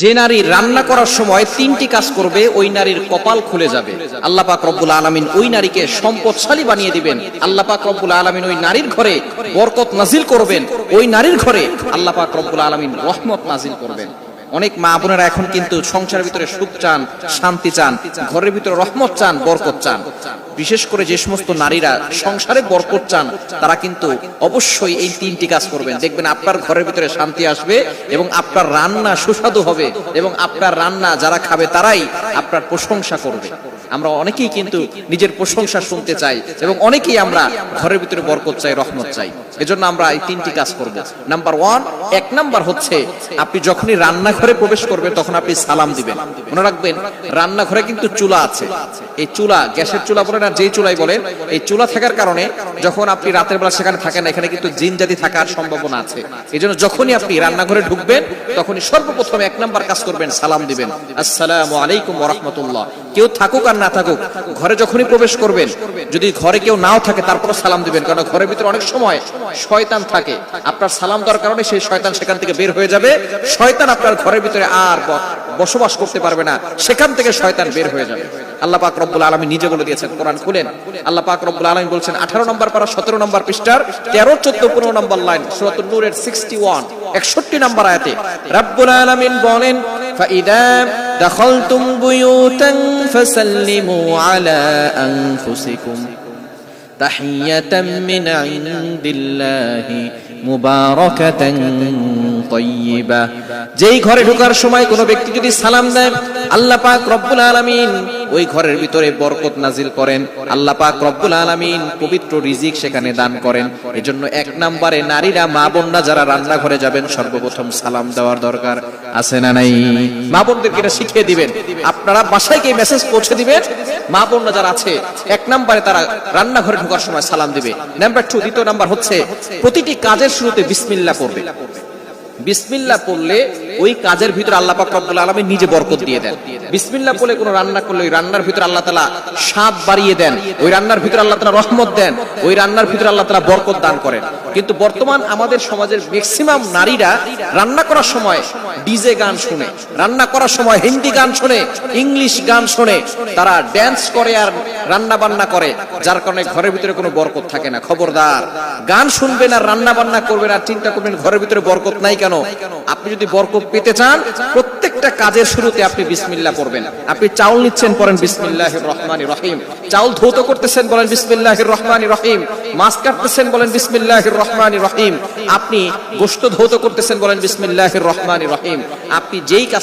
যে নারী রান্না করার সময় তিনটি কাজ করবে ওই নারীর কপাল খুলে যাবে। আল্লাহ পাক রব্বুল আলামিন ওই নারীকে সম্পদশালী বানিয়ে দিবেন। আল্লাহ পাক রব্বুল আলামিন ওই নারীর ঘরে বরকত নাজিল করবেন। ওই নারীর ঘরে আল্লাহ পাক রব্বুল আলামিন রহমত নাজিল করবেন। অনেক মা বোনেরা এখন কিন্তু সংসারের ভিতরে সুখ চান, শান্তি চান, ঘরের ভিতরে রহমত চান, বরকত চান। বিশেষ করে যে সমস্ত নারীরা সংসারে বরকত চান তারা কিন্তু অবশ্যই এই তিনটি কাজ করবেন। দেখবেন আপনার ঘরের ভিতরে শান্তি আসবে এবং আপনার রান্না সুস্বাদু হবে এবং আপনার রান্না যারা খাবে তারাই আপনার প্রশংসা করবে। আমরা অনেকেই কিন্তু নিজের প্রশংসা শুনতে চাই এবং অনেকেই আমরা ঘরের ভিতরে বরকত চাই, রহমত চাই। এজন্য আমরা এই তিনটি কাজ করব। নাম্বার 1, এক নাম্বার হচ্ছে আপনি যখনই রান্নাঘরে প্রবেশ করবেন তখন আপনি সালাম দিবেন। মনে রাখবেন রান্নাঘরে কিন্তু চুলা আছে। এই চুলা, গ্যাসের চুলা বলেন আর যেই চুলাই বলেন, এই চুলা থাকার কারণে যখন আপনি রাতের বেলা সেখানে থাকেন এখানে কিন্তু জিন জাতি থাকার সম্ভাবনা আছে। এজন্য যখনই আপনি রান্নাঘরে ঢুকবেন তখনই সর্বপ্রথম এক নাম্বার কাজ করবেন, সালাম দিবেন, আসসালামু আলাইকুম ওয়া রাহমাতুল্লাহ। কেউ থাকুক আর না থাকুক, ঘরে যখনই প্রবেশ করবেন, যদি ঘরে কেউ নাও থাকে তারপরে সালাম দিবেন, কারণ ঘরের ভিতরে অনেক সময় শয়তান থাকে। আপনার সালাম দেওয়ার কারণে সেই শয়তান সেখান থেকে বের হয়ে যাবে। শয়তান আপনার ঘরের ভিতরে আর বসবাস করতে পারবে না, সেখান থেকে শয়তান বের হয়ে যাবে। আল্লাহ পাক রব্বুল আলামিন নিজে বলে দিয়েছেন, কোরআন খুলেন। আল্লাহ পাক রব্বুল আলামিন বলছেন 18 নম্বর পারা 17 নম্বর পৃষ্ঠার 13, 14, 15 নম্বর লাইন, সূরাতুন নূরের 61 নম্বর আয়াতে রব্বুল আলামিন বলেন, ফাইদা দাখালতুম বুয়ুতান ফাসাল্লিমু আলা আনফুসিকুম তাহিয়াতাম মিন ইনদিল্লাহি মুবারাকাতান তাইয়্যিবা। যেই ঘরে ঢোকার সময় কোনো ব্যক্তি যদি সালাম দেয়, আল্লাহ পাক রব্বুল আলামিন ওই ঘরের ভিতরে বরকত নাজিল করেন। আল্লাহ পাক রব্বুল আলামিন পবিত্র রিজিক সেখানে দান করেন। এজন্য এক নম্বরে নারীরা, মা বোনরা যারা রান্নাঘরে যাবেন সর্বপ্রথম সালাম দেওয়ার দরকার আছে না নাই? মা বোনদেরকে এটা শিখিয়ে দিবেন। আপনারা বাসায় গিয়ে মেসেজ পৌঁছে দিবেন, মা বোনরা যারা আছে এক নম্বরে তারা রান্নাঘরে ঢোকার সময় সালাম দিবে। নাম্বার 2, দ্বিতীয় নাম্বার হচ্ছে প্রতিটি কাজের শুরুতে বিসমিল্লাহ পড়বে। বিসমিল্লাহ পড়লে ওই কাজের ভিতরে আল্লাহ পাক রব্বুল আলামিন নিজে বরকত দিয়ে দেন। বিসমিল্লাহ বলে কোনো রান্না করলে ওই রান্নার ভিতরে আল্লাহ তাআলা স্বাদ বাড়িয়ে দেন, ওই রান্নার ভিতরে আল্লাহ তাআলা রহমত দেন, ওই রান্নার ভিতরে আল্লাহ তাআলা বরকত দান করেন। কিন্তু বর্তমান আমাদের সমাজের ম্যাক্সিমাম নারীরা রান্না করার সময় ডিজে গান শুনে, রান্না করার সময় হিন্দি গান শুনে, ইংলিশ গান শুনে, তারা ড্যান্স করে আর রান্না বান্না করে, যার কারণে ঘরের ভিতরে কোনো বরকত থাকে না। খবরদার, গান শুনবেন আর রান্না বান্না করবেন আর চিন্তা করবেন ঘরের ভিতরে বরকত নাই কেন। আপনি যদি বরকত পেতে চান প্রত্যেকটা কাজের শুরুতে আপনি বিসমিল্লাহ পড়বেন। আপনি চাউল নিচ্ছেন, পড়েন বিসমিল্লাহির রহমানির রহিম। চাউল ধৌত করতেছেন, বলেন বিসমিল্লাহির রহমানির রহিম। মাছ কাটতেছেন, বলেন বিসমিল্লাহির রহমানির রহিম। আপনি গোশত ধৌত করতেছেন, বলেন বিসমিল্লাহির রহমানির রহিম। আপনি যেই কাজ